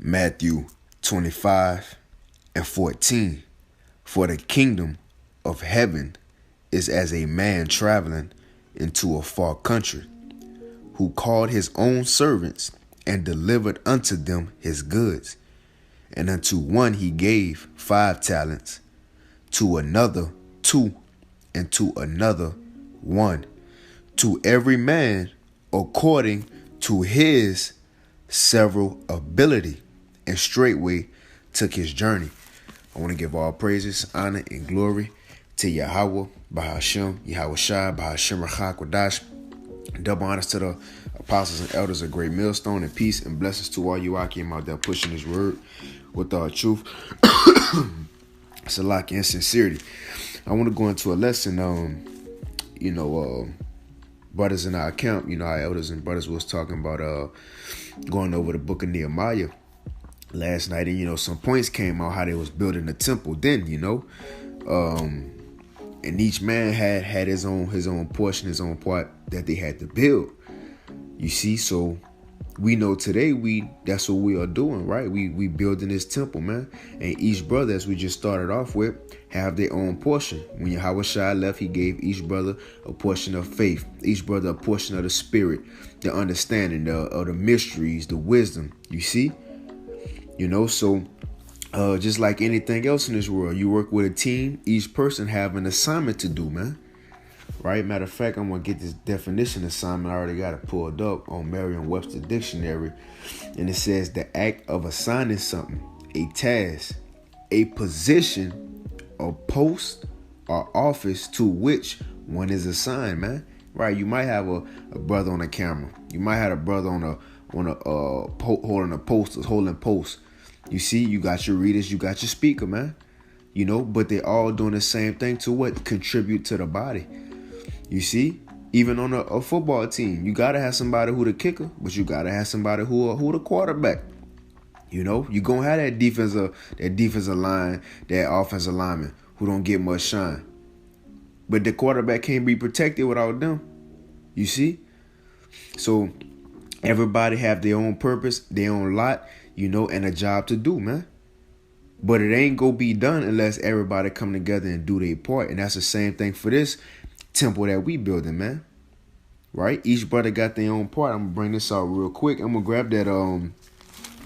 Matthew 25:14. For the kingdom of heaven is as a man traveling into a far country, who called his own servants and delivered unto them his goods. And unto one he gave 5 talents, to another 2, and to another 1, to every man according to his several ability, and straightway took his journey. I want to give all praises, honor, and glory to Yahweh, Bahashem, Yahweh Shai, Bahashem Rachak Wadash. Double honors to the apostles and elders of Great Millstone, and peace and blessings to all you Akim out there pushing his word with our truth, salaki, and sincerity. I want to go into a lesson, brothers in our camp, our elders and brothers was talking about going over the book of Nehemiah last night, and some points came out how they was building the temple then, and each man had his own portion, his own part that they had to build. You see, so we know today that's what we are doing, right? We building this temple, man. And each brother, as we just started off with, have their own portion. When Yahweh Shai left, he gave each brother a portion of faith, each brother a portion of the spirit, the understanding of the mysteries, the wisdom. You see, so just like anything else in this world, you work with a team. Each person have an assignment to do, man. Right? Matter of fact, I'm going to get this definition assignment. I already got it pulled up on Merriam-Webster Dictionary. And it says the act of assigning something, a task, a position, a post, or office to which one is assigned, man. Right? You might have a brother on a camera. You might have a brother holding posts. You see, you got your readers, you got your speaker, man. But they all doing the same thing to what? Contribute to the body. You see, even on a football team, you gotta have somebody who the kicker, but you gotta have somebody who the quarterback. You gonna have that defensive line, that offensive lineman who don't get much shine. But the quarterback can't be protected without them. You see? So everybody have their own purpose, their own lot, and a job to do, man. But it ain't gonna be done unless everybody come together and do their part. And that's the same thing for this temple that we building, man. Right? Each brother got their own part. I'm gonna bring this out real quick. I'm gonna grab that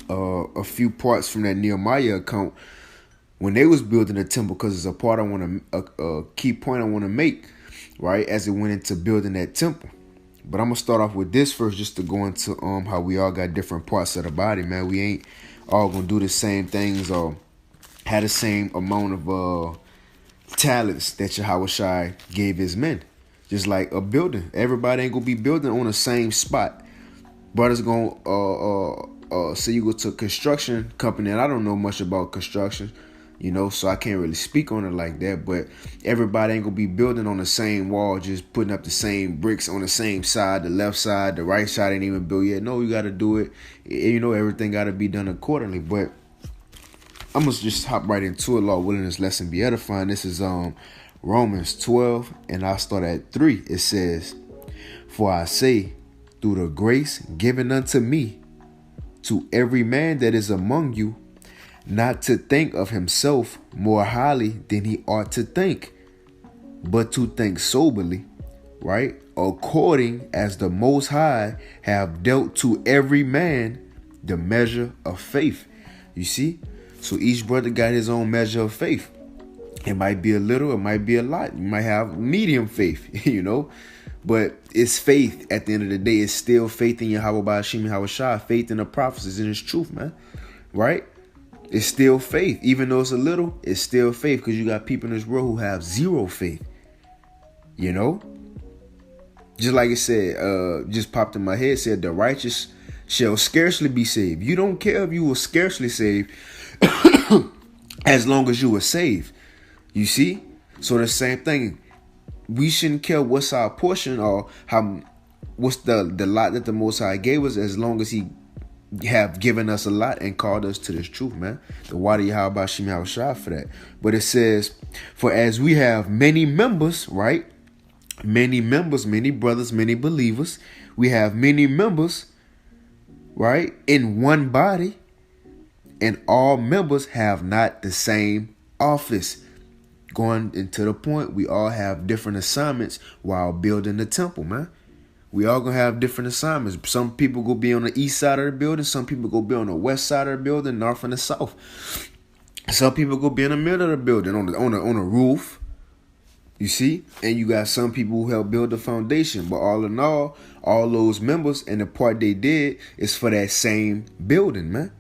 a few parts from that Nehemiah account when they was building the temple, because it's a part a key point I want to make, right, as it went into building that temple. But I'm gonna start off with this first, just to go into how we all got different parts of the body, man. We ain't all gonna do the same things or have the same amount of talents that Yahweh Shai gave his men. Just like a building, everybody ain't gonna be building on the same spot. Brothers gonna say you go to a construction company, and I don't know much about construction, so I can't really speak on it like that. But everybody ain't gonna be building on the same wall, just putting up the same bricks on the same side. The left side, the right side ain't even built yet. No, you got to do it. Everything got to be done accordingly. But I'm going to just hop right into it. Lord willing, this lesson be edifying. This is Romans 12, and I'll start at 3. It says, for I say, through the grace given unto me, to every man that is among you, not to think of himself more highly than he ought to think, but to think soberly, right? According as the Most High have dealt to every man the measure of faith. You see? So each brother got his own measure of faith. It might be a little, it might be a lot. You might have medium faith, But it's faith at the end of the day. It's still faith in Yahweh Ba'ashim, Yahweh Shai, faith in the prophecies and his truth, man. Right? It's still faith. Even though it's a little, it's still faith, because you got people in this world who have zero faith. Just like it said, just popped in my head, said the righteous shall scarcely be saved. You don't care if you were scarcely saved as long as you were saved. You see? So the same thing. We shouldn't care what's our portion or what's the lot that the Most High gave us, as long as he have given us a lot and called us to this truth, man. The Wadi Yahweh Bashim Yahweh Shai for that. But it says, for as we have many members, right? Many members, many brothers, many believers. We have many members, right? In one body. and all members have not the same office. Going into the point, we all have different assignments while building the temple, man. We all gonna have different assignments. Some people go be on the east side of the building. Some people go be on the west side of the building, north and the south. Some people go be in the middle of the building on the roof. You see, and you got some people who help build the foundation. But all in all those members and the part they did is for that same building, man.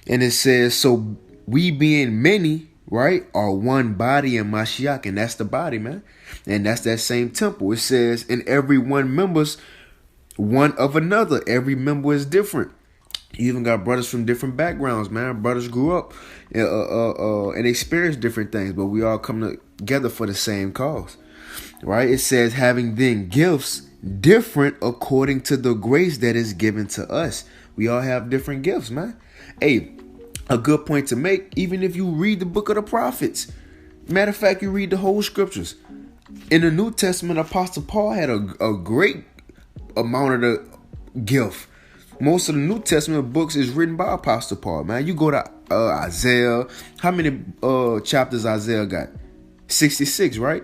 And it says, so we being many, right, are one body in Mashiach, and that's the body, man. And that's that same temple. It says, and every one members one of another. Every member is different. You even got brothers from different backgrounds, man. Brothers grew up and experienced different things, but we all come together for the same cause, right? It says, having then gifts different according to the grace that is given to us. We all have different gifts, man. Hey, a good point to make, even if you read the book of the prophets. Matter of fact, you read the whole scriptures. In the New Testament, Apostle Paul had a great amount of the gift. Most of the New Testament books is written by Apostle Paul, man. You go to Isaiah. How many chapters Isaiah got? 66, right?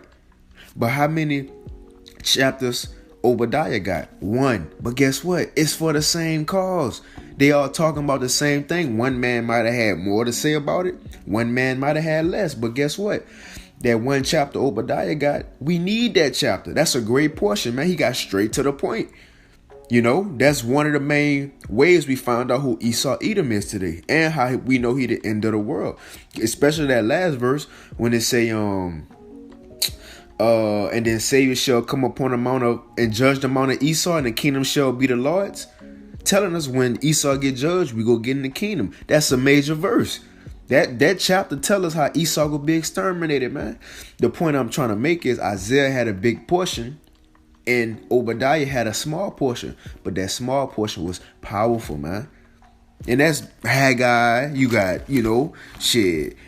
But how many chapters Obadiah got? 1. But guess what? It's for the same cause. They all talking about the same thing. One man might have had more to say about it. One man might have had less. But guess what? That one chapter Obadiah got, we need that chapter. That's a great portion, man. He got straight to the point. You know, that's one of the main ways we found out who Esau Edom is today, and how we know he the end of the world. Especially that last verse when it say, and then Savior shall come upon the mount of and judge the mount of Esau, and the kingdom shall be the Lord's. Telling us when Esau get judged, we go get in the kingdom. That's a major verse. That chapter tell us how Esau will be exterminated, man. The point I'm trying to make is Isaiah had a big portion and Obadiah had a small portion, but that small portion was powerful, man. And that's Haggai. You got,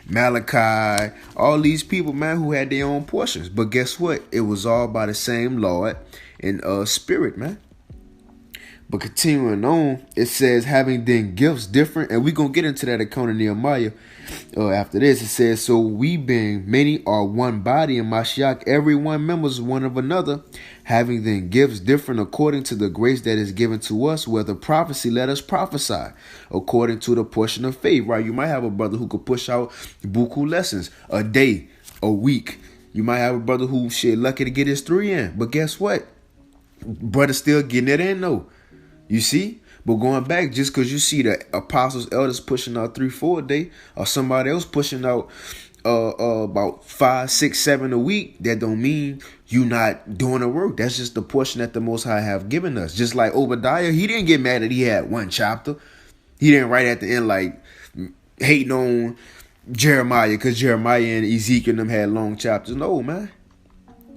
Malachi, all these people, man, who had their own portions. But guess what? It was all by the same Lord and spirit, man. But continuing on, it says, having then gifts different, and we're going to get into that account of Nehemiah after this. It says, so we being many are one body in Mashiach, every one members one of another, having then gifts different according to the grace that is given to us, whether prophecy, let us prophesy according to the portion of faith, right? You might have a brother who could push out buku lessons a day, a week. You might have a brother who lucky to get his 3 in, but guess what? Brother still getting it in though. You see? But going back, just because you see the apostles, elders pushing out 3-4 a day, or somebody else pushing out about 5, 6, 7 a week, that don't mean you not doing the work. That's just the portion that the Most High have given us. Just like Obadiah, he didn't get mad that he had 1 chapter. He didn't write at the end like hating on Jeremiah because Jeremiah and Ezekiel and them had long chapters. No, man.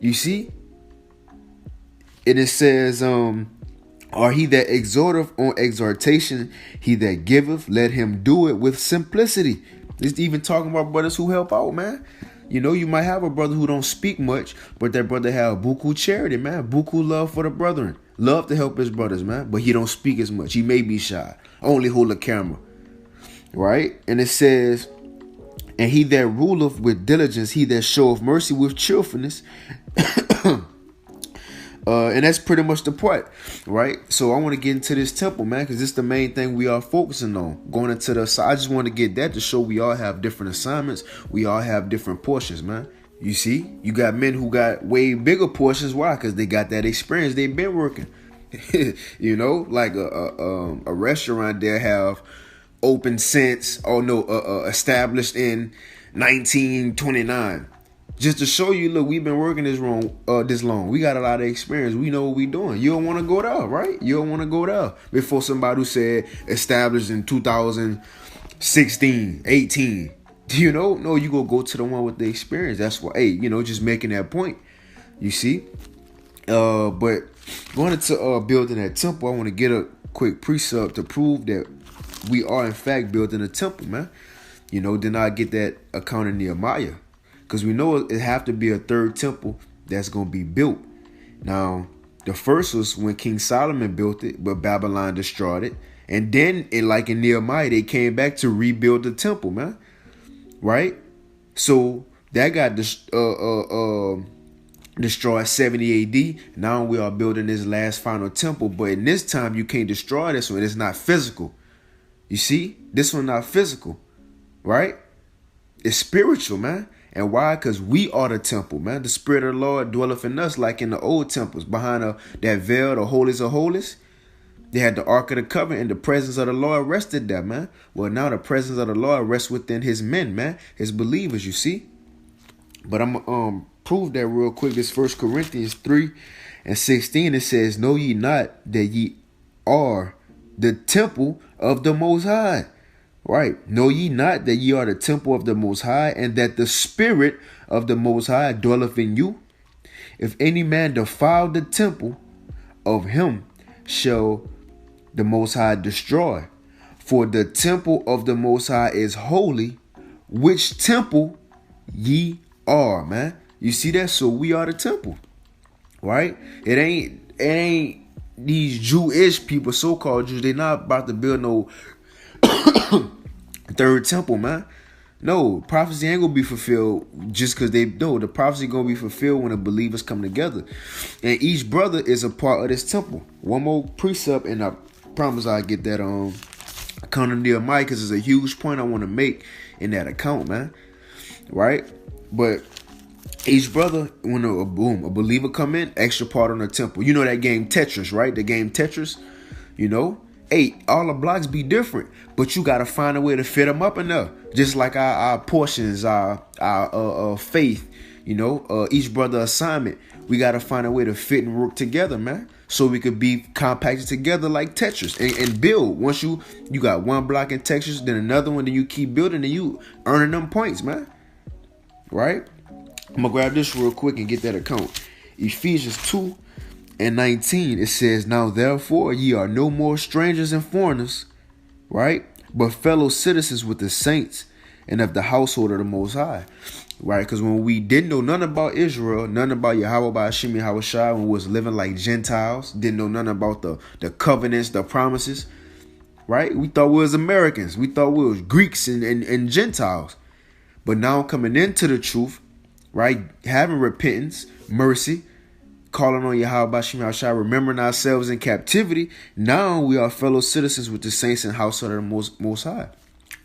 You see? And it says, or he that exhorteth on exhortation, he that giveth, let him do it with simplicity. It's even talking about brothers who help out, man. You know, you might have a brother who don't speak much, but that brother have buku charity, man. Buku love for the brethren. Love to help his brothers, man. But he don't speak as much. He may be shy. Only hold a camera. Right? And it says, and he that ruleth with diligence, he that showeth mercy with cheerfulness. And that's pretty much the part, right? So I want to get into this temple, man, because this is the main thing we are focusing on. Going into the side, I just want to get that to show we all have different assignments. We all have different portions, man. You see, you got men who got way bigger portions. Why? Because they got that experience. They've been working. You know, like a restaurant there have opened since, established in 1929. Just to show you, look, we've been working this long. We got a lot of experience. We know what we're doing. You don't want to go there, right? You don't want to go there before somebody who said established in 2016, 18. You know? No, you go to the one with the experience. That's why, just making that point. You see? But going into building that temple, I want to get a quick precept to prove that we are, in fact, building a temple, man. Then I get that account in Nehemiah. Because we know it have to be a 3rd temple that's going to be built. Now, the first was when King Solomon built it, but Babylon destroyed it. And then, like in Nehemiah, they came back to rebuild the temple, man. Right? So that got destroyed 70 AD. Now we are building this last final temple. But in this time, you can't destroy this one. It's not physical. You see? This one not physical. Right? It's spiritual, man. And why? Because we are the temple, man. The Spirit of the Lord dwelleth in us like in the old temples. Behind that veil, the holies of holies, they had the Ark of the Covenant, and the presence of the Lord rested there, man. Well, now the presence of the Lord rests within his men, man. His believers, you see. But I'm going to prove that real quick. This 1 Corinthians 3:16, it says, know ye not that ye are the temple of the Most High. Right. Know ye not that ye are the temple of the Most High, and that the Spirit of the Most High dwelleth in you? If any man defile the temple, of him shall the Most High destroy. For the temple of the Most High is holy, which temple ye are, man. You see that? So we are the temple. Right? It ain't these Jewish people, so-called Jews, they not about to build no third temple, man. No, prophecy ain't gonna be fulfilled just because they know. The prophecy gonna be fulfilled when the believers come together, and each brother is a part of this temple. One more precept, and I promise I'll get that account of Nehemiah, because it's a huge point I want to make in that account, man. Right? But each brother, when a believer come in, extra part on the temple. You know that game Tetris, right? The game Tetris, you know. Hey, all the blocks be different, but you got to find a way to fit them up in there. Just like our portions, our faith, you know, each brother assignment. We got to find a way to fit and work together, man. So we could be compacted together like Tetris and build. Once you got one block in Tetris, then another one, then you keep building and you earning them points, man. Right? I'm going to grab this real quick and get that account. Ephesians 2:19, it says, now therefore ye are no more strangers and foreigners, right? But fellow citizens with the saints and of the household of the Most High, right? Because when we didn't know nothing about Israel, nothing about Yahweh Ba'ashim Yahushua, when we was living like Gentiles, didn't know nothing about the covenants, the promises, right? We thought we was Americans. We thought we was Greeks and Gentiles. But now coming into the truth, right? Having repentance, mercy, calling on Yahweh Ba'ashim Yahushua, remembering ourselves in captivity. Now we are fellow citizens with the saints and household of the Most High.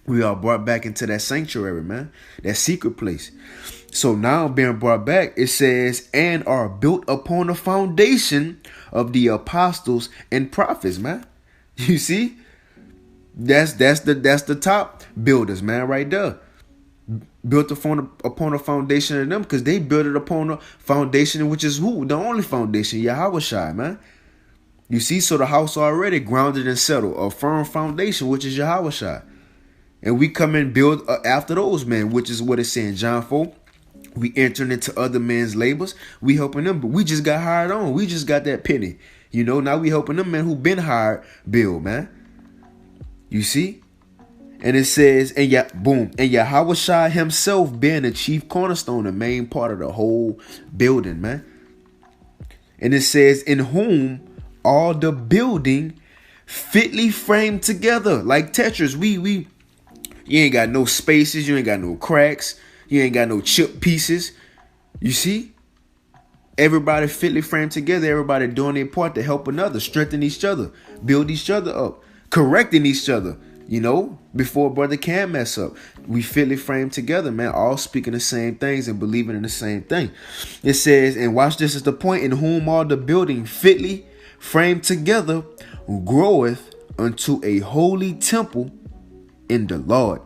We are brought back into that sanctuary, man, that secret place. So now being brought back, it says, and are built upon the foundation of the apostles and prophets, man. You see, that's the top builders, man, right there. Built upon a foundation of them, because they built it upon a foundation, which is who? The only foundation, Yahushua, man. You see, so the house already grounded and settled, a firm foundation, which is Yahushua. And we come and build after those men, which is what it's saying, John 4. We entering into other men's labors. We helping them, but we just got hired on. We just got that penny. You know, now we helping them men who been hired build, man. You see? And it says, and Yahushua himself being the chief cornerstone, the main part of the whole building, man. And it says, in whom all the building fitly framed together like Tetris. You ain't got no spaces, you ain't got no cracks, you ain't got no chip pieces. You see? Everybody fitly framed together, everybody doing their part to help another, strengthen each other, build each other up, correcting each other. You know, before a brother can mess up, we fitly framed together, man, all speaking the same things and believing in the same thing. It says, and watch this is the point, in whom all the building fitly framed together groweth unto a holy temple in the Lord.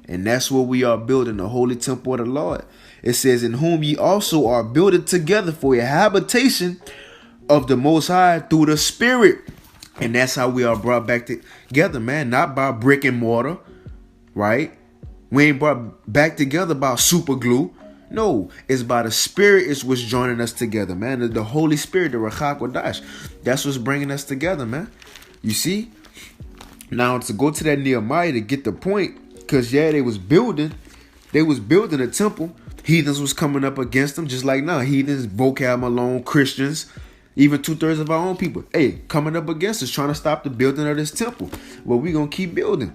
And that's what we are building, the holy temple of the Lord. It says, in whom ye also are builded together for a habitation of the Most High through the Spirit. And that's how we are brought back together, man. Not by brick and mortar, right? We ain't brought back together by super glue. No, it's by the Spirit is what's joining us together, man. The Holy Spirit, the Ruach HaKodesh. That's what's bringing us together, man. You see? Now, to go to that Nehemiah to get the point, because, yeah, they was building a temple. Heathens was coming up against them, just like now. Heathens, Vocab Malone, Christians, Even 2/3 of our own people, hey, coming up against us, trying to stop the building of this temple. Well, we gonna keep building.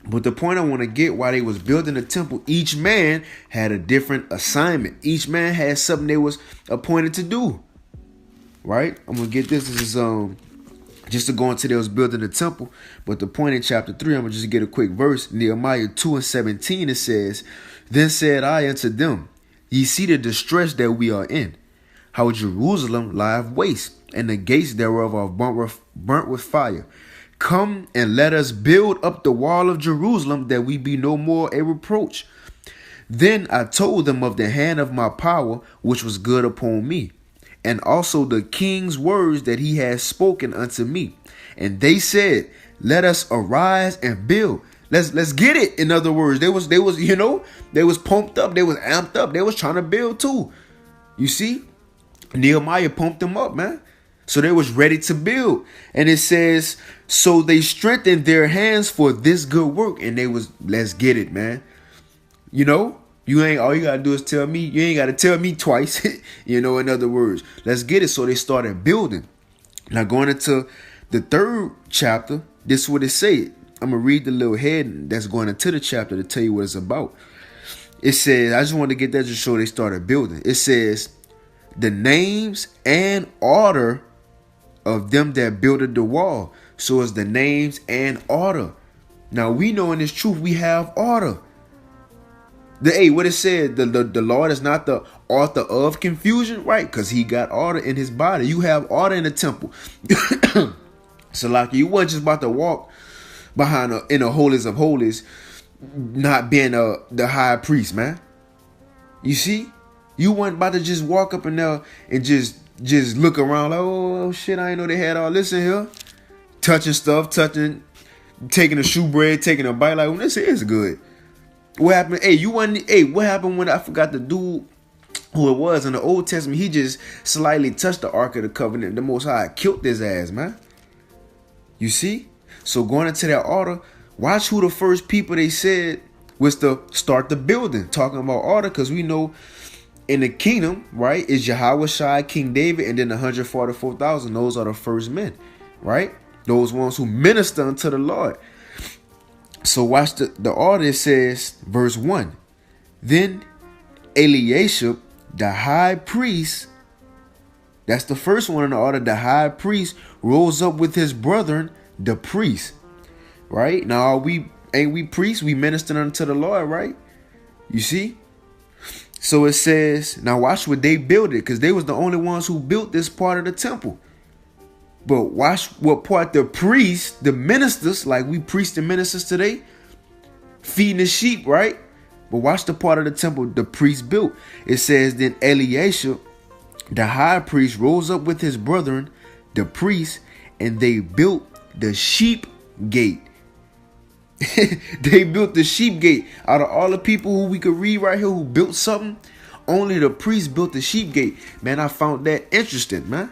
But the point I want to get, while they was building the temple, each man had a different assignment. Each man had something they was appointed to do. Right? I'm gonna get this. This is just to go into they was building the temple. But the point in chapter 3, I'm gonna just get a quick verse. Nehemiah 2:17, it says, "Then said I unto them, Ye see the distress that we are in, how Jerusalem lieth waste, and the gates thereof are burnt with fire. Come and let us build up the wall of Jerusalem, that we be no more a reproach. Then I told them of the hand of my power, which was good upon me, and also the king's words that he has spoken unto me. And they said, Let us arise and build." Let's get it. In other words, they was they was pumped up, they was amped up, they was trying to build too. You see, Nehemiah pumped them up, man. So they was ready to build. And it says, so they strengthened their hands for this good work. And they was, let's get it, man. You know, all you gotta do is tell me. You ain't gotta tell me twice. In other words, let's get it. So they started building. Now going into the 3rd chapter, this is what it said. I'm gonna read the little head that's going into the chapter to tell you what it's about. It says, I just wanted to get that to show they started building. It says, the names and order of them that builded the wall. So it's the names and order. Now we know in this truth we have order. What it said, the Lord is not the author of confusion, right? Because he got order in his body. You have order in the temple. So like you weren't just about to walk behind in the holies of holies, not being the high priest, man. You see, you weren't about to just walk up in there and just look around like, oh shit, I didn't know they had all this in here, touching stuff, taking a shoe bread, taking a bite. Like, well, this is good. What happened? What happened when I forgot the dude who it was in the Old Testament? He just slightly touched the Ark of the Covenant. The Most High killed his ass, man. You see? So going into that order, watch who the first people they said was to start the building. Talking about order, because we know in the kingdom, right, is Yahushua, King David, and then the 144,000. Those are the first men, right? Those ones who minister unto the Lord. So watch the order. It says, verse 1. Then Eliashib, the high priest, that's the first one in the order, the high priest, rose up with his brethren, the priest. Right? Now, ain't we priests? We minister unto the Lord, right? You see? So it says, now watch what they built it, because they was the only ones who built this part of the temple. But watch what part the priests, the ministers, like we priests and ministers today, feeding the sheep, right? But watch the part of the temple the priest built. It says, then Eliashib, the high priest, rose up with his brethren, the priests, and they built the sheep gate. They built the sheep gate. Out of all the people who we could read right here who built something, only the priest built the sheep gate. Man, I found that interesting, man.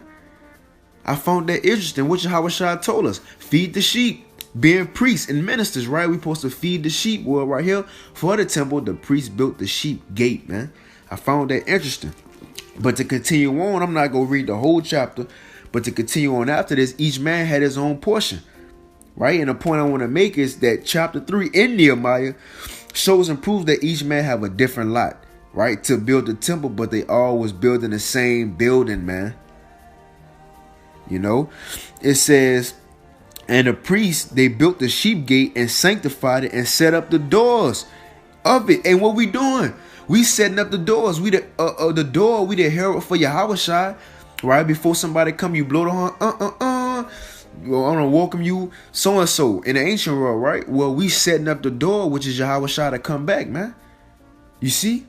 I found that interesting. What Yahushua told us, feed the sheep. Being priests and ministers, right? We're supposed to feed the sheep. Well, right here for the temple, the priest built the sheep gate, man. I found that interesting. But to continue on, I'm not going to read the whole chapter. But to continue on after this, each man had his own portion. Right? And the point I want to make is that chapter 3 in Nehemiah shows and proves that each man have a different lot, right? To build the temple, but they all was building the same building, man. You know? It says, and the priests, they built the sheep gate and sanctified it and set up the doors of it. And what we doing? We setting up the doors. We the door, we the herald for Yahushua. Right? Before somebody come, you blow the horn. I want to welcome you, so-and-so, in the ancient world, right? Well, we setting up the door, which is Yahushua to come back, man. You see?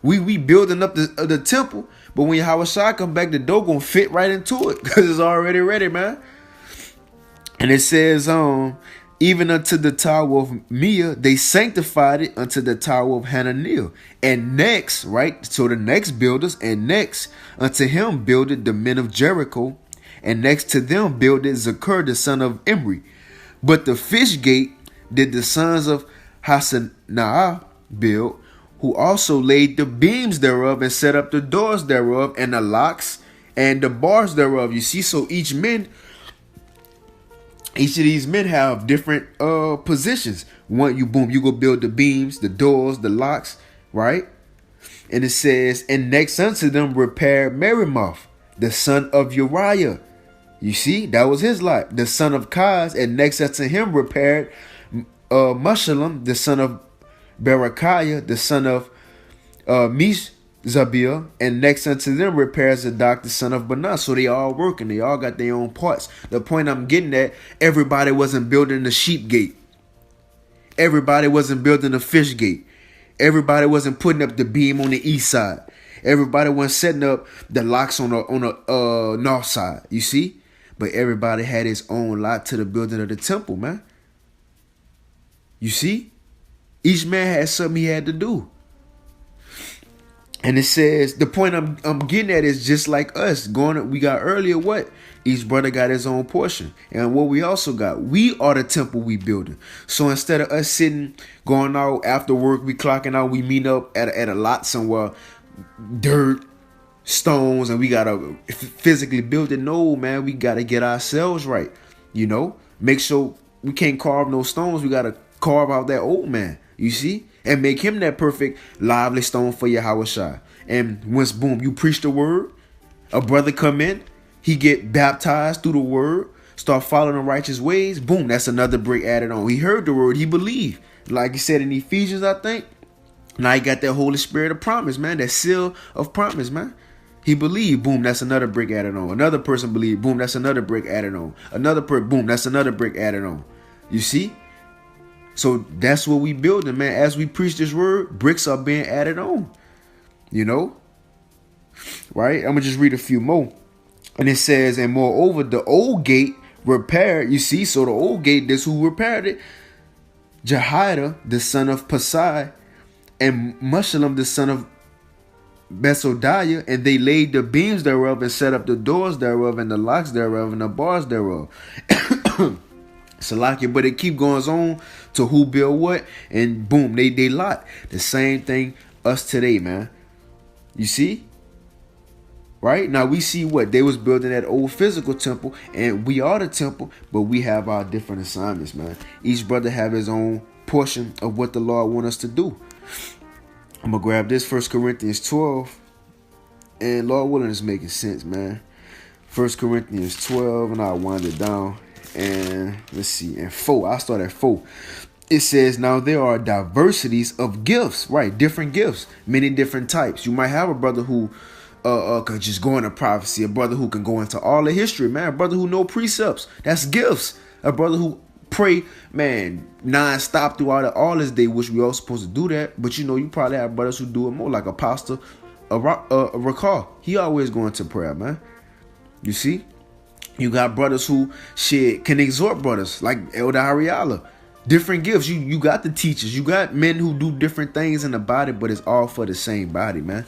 We building up the temple, but when Yahushua come back, the door gonna fit right into it, because it's already ready, man. And it says, even unto the tower of Mia, they sanctified it unto the tower of Hananiah. And next, right? So the next builders, and next unto him builded the men of Jericho. And next to them builded Zakur, the son of Imri. But the fish gate did the sons of Hasanah build, who also laid the beams thereof and set up the doors thereof and the locks and the bars thereof. You see, so each of these men have different positions. One, you go build the beams, the doors, the locks, right? And it says, and next unto them repaired Merimoth, the son of Uriah. You see, that was his lot, the son of Kaz, and next unto him repaired Meshullam, the son of Berechiah, the son of Meshzabiel, and next unto them repairs Zadok, the son of Benah. So they all working, they all got their own parts. The point I'm getting at, everybody wasn't building the sheep gate. Everybody wasn't building the fish gate. Everybody wasn't putting up the beam on the east side. Everybody wasn't setting up the locks on the north side. You see? But everybody had his own lot to the building of the temple, man. You see? Each man had something he had to do. And it says, the point I'm getting at is just like us. We got earlier what? Each brother got his own portion. And what we also got, we are the temple we building. So instead of us going out after work, we clocking out, we meet up at a lot somewhere, dirt, stones, and we gotta physically build it. No, man, we gotta get ourselves right. You know, make sure we can't carve no stones. We gotta carve out that old man. You see, and make him that perfect lively stone for Yahushua. And once boom, you preach the word, a brother come in, he get baptized through the word, start following the righteous ways. Boom, that's another brick added on. He heard the word, he believed, like he said in Ephesians, I think. Now he got that Holy Spirit of promise, man, that seal of promise, man. He believed, boom, that's another brick added on. Another person believed, boom, that's another brick added on. Boom, that's another brick added on. You see? So that's what we building, man. As we preach this word, bricks are being added on. You know? Right? I'm going to just read a few more. And it says, and moreover, the old gate repaired. You see? So the old gate, this who repaired it. Jehoiada, the son of Pasai, and Meshullam, the son of Besodiah, and they laid the beams thereof, and set up the doors thereof, and the locks thereof, and the bars thereof. Salakia, but it keep going on to who build what, and boom, they lot. The same thing us today, man. You see? Right? Now we see what they was building that old physical temple, and we are the temple, but we have our different assignments, man. Each brother have his own portion of what the Lord want us to do. I'm gonna grab this 1 Corinthians 12, and Lord willing, it's making sense, man. 1 Corinthians 12, and I'll wind it down. And let's see, and 4, I'll start at 4. It says, now there are diversities of gifts, right? Different gifts, many different types. You might have a brother who could just go into prophecy, a brother who can go into all the history, man, a brother who know precepts. That's gifts. A brother who pray, man, non-stop throughout all his day, which we all supposed to do that. But you know, you probably have brothers who do it more, like Apostle Rakar. He always going to prayer, man. You see? You got brothers who can exhort brothers, like Elder Ariala. Different gifts. You got the teachers. You got men who do different things in the body, but it's all for the same body, man.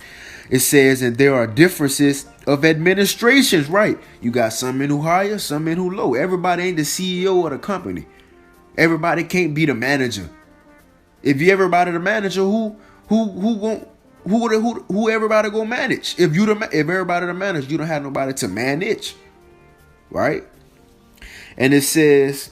It says, and there are differences of administrations, right? You got some men who higher, some men who low. Everybody ain't the CEO of the company. Everybody can't be the manager. If you everybody the manager, who everybody gonna manage? If everybody the manager, you don't have nobody to manage. Right? And it says,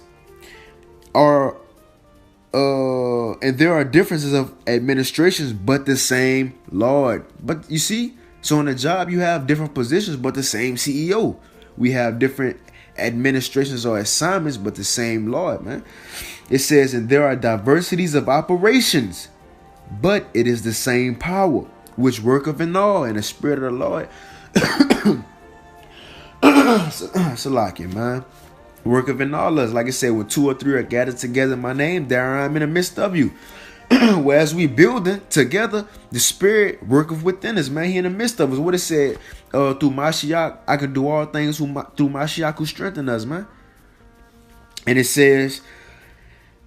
and there are differences of administrations, but the same Lord. But you see, so in the job, you have different positions, but the same CEO. We have different administrations or assignments, but the same Lord, man. It says, and there are diversities of operations, but it is the same power, which worketh in all, and the Spirit of the Lord. Salakia, man. Worketh in all us. Like I said, when 2 or 3 are gathered together in my name, there I am in the midst of you. Whereas we building together, the Spirit worketh within us, man. He in the midst of us. What it said, through Mashiach, I can do all things through Mashiach who strengthen us, man. And it says,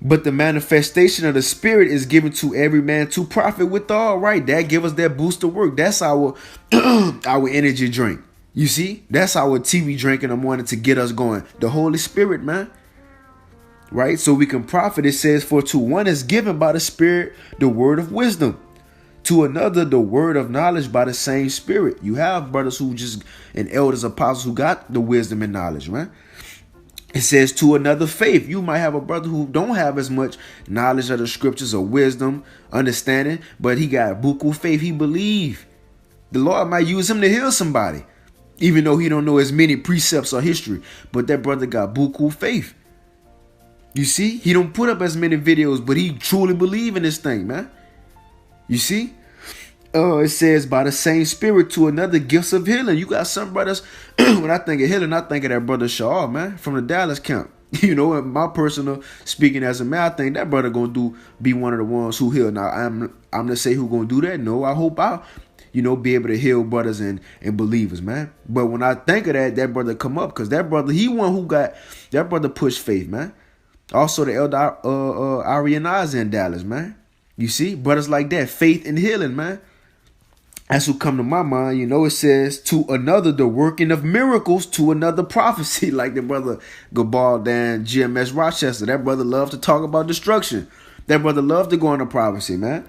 but the manifestation of the Spirit is given to every man to profit withal, right? That give us that boost of work. That's our our energy drink. You see, that's our tea we drink in the morning to get us going. The Holy Spirit, man. Right? So we can profit. It says, for to one is given by the Spirit the word of wisdom, To another, the word of knowledge by the same Spirit. You have brothers who just, and elders, apostles who got the wisdom and knowledge, right? It says to another faith. You might have a brother who don't have as much knowledge of the scriptures or wisdom, understanding, but he got buku faith. He believe the Lord might use him to heal somebody, even though he don't know as many precepts or history. But that brother got buku faith. You see, he don't put up as many videos, but he truly believe in this thing, man. You see, it says by the same Spirit to another gifts of healing. You got some brothers. When I think of healing, I think of that brother Shaw, man, from the Dallas camp. You know, in my personal speaking as a man, I think that brother gonna be one of the ones who heal. Now, I'm gonna say who gonna do that. No, I hope I'll, be able to heal brothers and believers, man. But when I think of that brother come up, because that brother, he one who got, that brother pushed faith, man. Also, the elder Ariana's in Dallas, man. You see, brothers like that, faith and healing, man. That's what come to my mind. It says to another, the working of miracles, to another prophecy, like the brother Gabal Dan GMS Rochester. That brother loved to talk about destruction. That brother loved to go into prophecy, man.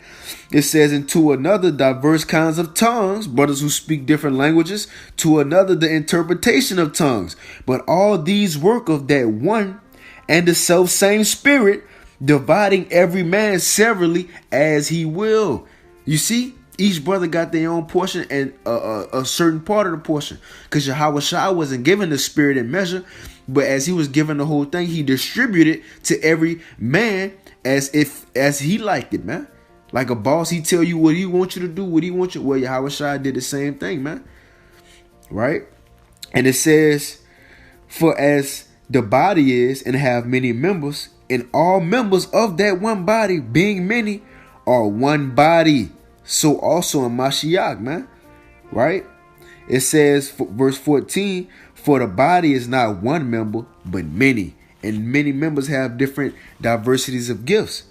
It says, and to another, diverse kinds of tongues, brothers who speak different languages. To another, the interpretation of tongues. But all these work of that one and the self same Spirit, dividing every man severally as he will. You see, each brother got their own portion and a certain part of the portion. Because Yahweh Shai wasn't given the Spirit in measure, but as he was given the whole thing, he distributed to every man as he liked it, man. Like a boss, he tell you what he wants you to do, what he wants you. Well, Yahweh Shai did the same thing, man. Right? And it says, for as the body is and have many members, and all members of that one body, being many, are one body. So also in Mashiach, man. Right? It says, verse 14, for the body is not one member, but many. And many members have different diversities of gifts.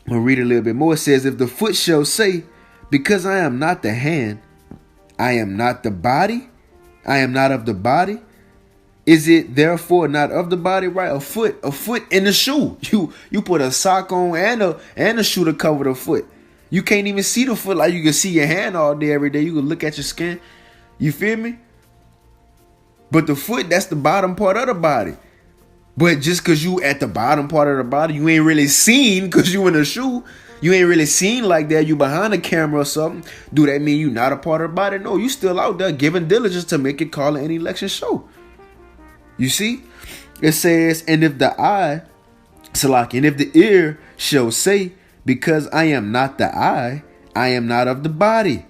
We'll read a little bit more. It says, if the foot shall say, because I am not the hand, I am not the body, I am not of the body, is it therefore not of the body? Right? A foot in the shoe. You put a sock on and a shoe to cover the foot. You can't even see the foot like you can see your hand all day, every day. You can look at your skin. You feel me? But the foot, that's the bottom part of the body. But just because you at the bottom part of the body, you ain't really seen because you in a shoe. You ain't really seen like that. You behind the camera or something. Do that mean you not a part of the body? No, you still out there giving diligence to make it call an election show. You see? It says, and if the eye, Salaki, and if the ear shall say, because I am not the eye, I am not of the body.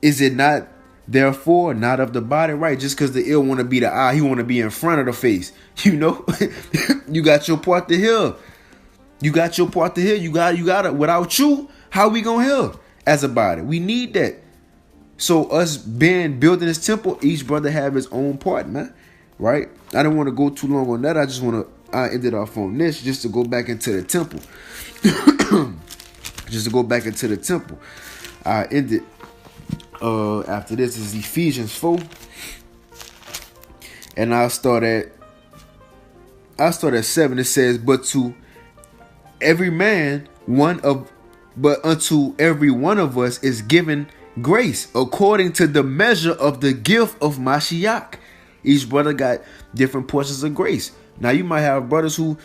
Is it not therefore not of the body? Right? Just because the ear want to be the eye, he want to be in front of the face. You got your part to heal. You got your part to heal. You got it. Without you, how we gonna heal as a body? We need that. So us building this temple, each brother have his own part, man. Right? I don't want to go too long on that. I just want to end it off on this just to go back into the temple. I end it. After this is Ephesians 4. And I'll start at 7. It says, but unto every one of us is given grace according to the measure of the gift of Mashiach. Each brother got different portions of grace. Now you might have brothers who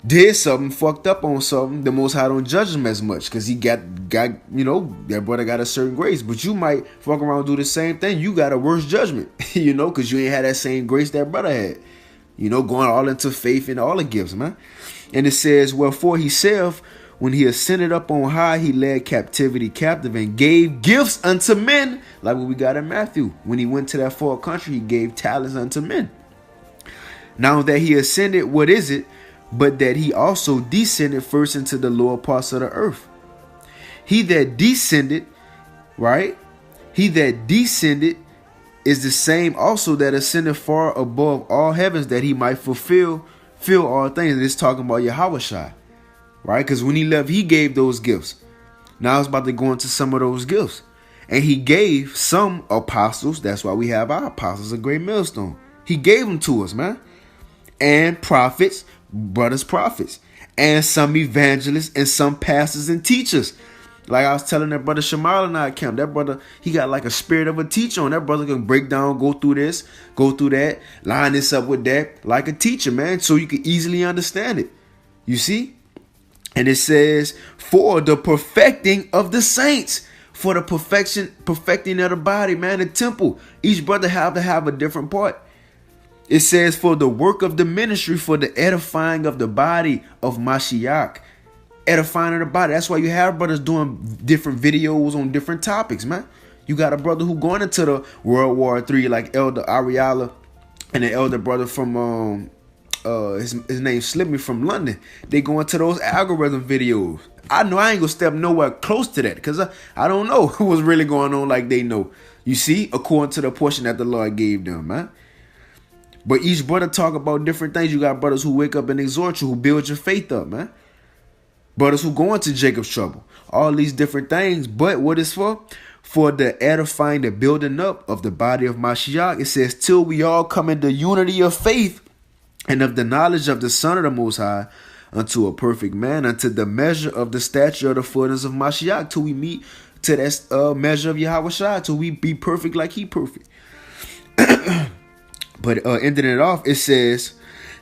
did something, fucked up on something. The Most High don't judge them as much because he got that brother got a certain grace. But you might fuck around and do the same thing. You got a worse judgment, because you ain't had that same grace that brother had. Going all into faith and all the gifts, man. And it says, wherefore he saith, when he ascended up on high, he led captivity captive and gave gifts unto men. Like what we got in Matthew. When he went to that far country, he gave talents unto men. Now that he ascended, what is it? But that he also descended first into the lower parts of the earth. He that descended, right? He that descended is the same also that ascended far above all heavens, that he might fulfill all things. And it's talking about Yahweh Shai. Right? Because when he left, he gave those gifts. Now it's about to go into some of those gifts. And he gave some apostles. That's why we have our apostles, a great millstone. He gave them to us, man. And prophets, brothers prophets. And some evangelists and some pastors and teachers. Like I was telling that brother Shamal in our camp, that brother, he got like a spirit of a teacher on. That brother can break down, go through this, go through that, line this up with that, like a teacher, man, so you can easily understand it. You see? And it says, for the perfecting of the saints, for the perfecting of the body, man, the temple. Each brother have to have a different part. It says, for the work of the ministry, for the edifying of the body of Mashiach. Edifying of the body. That's why you have brothers doing different videos on different topics, man. You got a brother who going into the World War III, like Elder Ariala, and the elder brother from his name slipped me, from London. They go into those algorithm videos. I know I ain't gonna step nowhere close to that, because I don't know what's really going on like they know. You see, according to the portion that the Lord gave them, man. But each brother talk about different things. You got brothers who wake up and exhort you, who build your faith up, man. Brothers who go into Jacob's trouble. All these different things. But what is for? For the edifying, the building up of the body of Mashiach. It says, till we all come into unity of faith and of the knowledge of the Son of the Most High, unto a perfect man, unto the measure of the stature of the fullness of Mashiach, till we meet to that measure of Yahushua, till we be perfect like he perfect. But ending it off, it says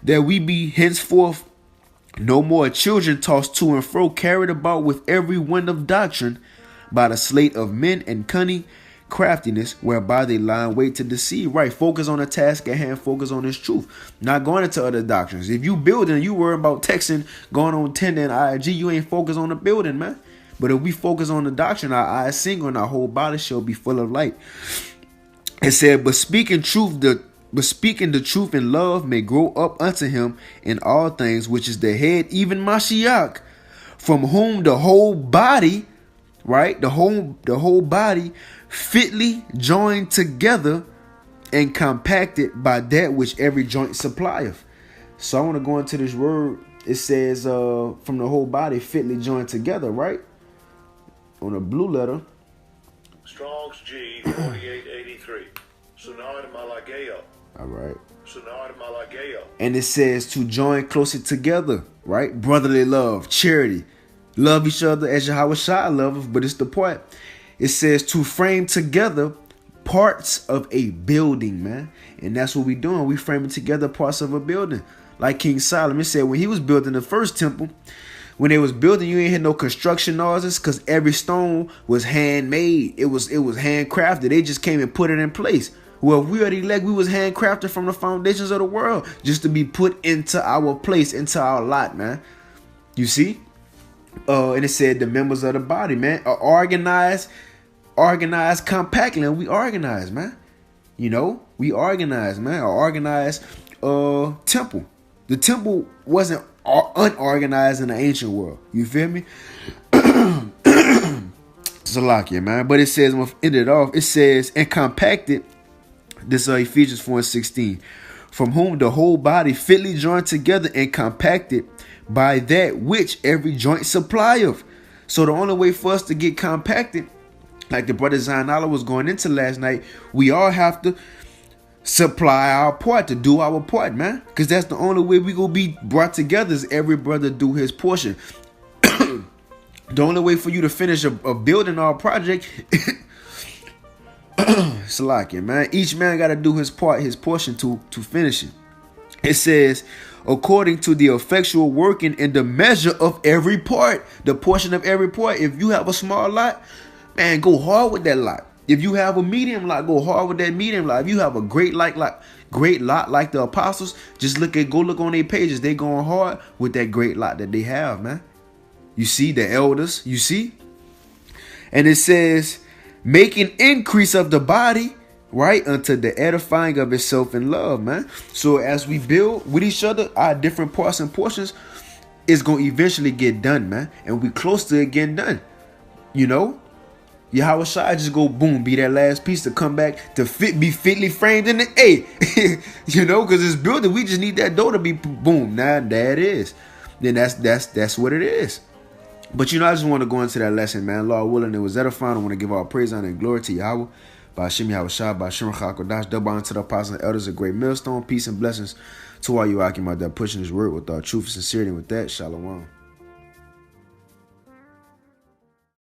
that we be henceforth no more children tossed to and fro, carried about with every wind of doctrine by the sleight of men and cunning craftiness, whereby they lie in wait to deceive. Right, focus on the task at hand, focus on this truth, not going into other doctrines. If you building, you worry about texting, going on Tinder and IG, you ain't focused on the building, man. But if we focus on the doctrine, our eyes single and our whole body shall be full of light. It said, but speaking the truth in love may grow up unto him in all things, which is the head, even Mashiach, from whom the whole body, right, the whole body fitly joined together and compacted by that which every joint supplieth. So I want to go into this word. It says from the whole body fitly joined together, right? On a blue letter. Strong's G 4883. Sunad Malageo. All right. Sunad Malageo. And it says to join closer together, right? Brotherly love, charity. Love each other as Yahushua loves us, but it's the part. It says to frame together parts of a building, man. And that's what we doing. We framing together parts of a building. Like King Solomon said, when he was building the first temple, when they was building, you ain't had no construction noises, because every stone was handmade. It was handcrafted. They just came and put it in place. Well, we are the elect. We was handcrafted from the foundations of the world, just to be put into our place, into our lot, man. You see? And it said the members of the body, man, are organized compactly, and we organize, man. You know, we organize, man. An organized temple. The temple wasn't unorganized in the ancient world. You feel me? Salakia, man. But it says, when ended off, it says, and compacted. This is Ephesians 4:16. From whom the whole body fitly joined together and compacted by that which every joint supplieth. So the only way for us to get compacted, like the brother Zainala was going into last night, we all have to supply our part, to do our part, man. Because that's the only way we gonna be brought together, is every brother do his portion. The only way for you to finish a building or a project, Salakia, man. Each man got to do his part, his portion to finish it. It says, according to the effectual working in the measure of every part, the portion of every part. If you have a small lot, man, go hard with that lot. If you have a medium lot, go hard with that medium lot. If you have a great lot like the apostles, just go look on their pages. They going hard with that great lot that they have, man. You see the elders, you see? And it says, making increase of the body, right, unto the edifying of itself in love, man. So as we build with each other, our different parts and portions is going to eventually get done, man. And we close to it getting done. You know? Yahushua just go boom, be that last piece to come back to be fitly framed in the A. You know, because this building, we just need that door to be boom. Now there it is. Then that's what it is. But you know, I just want to go into that lesson, man. Lord willing, it was edifying. I want to give all praise, honor, and glory to Yahweh. By Hashem Yahushua, by Hashem Chakodash, double honor to the apostles and elders, a great millstone. Peace and blessings to all you Akim out there pushing his word with our truth and sincerity. And with that, Shalom.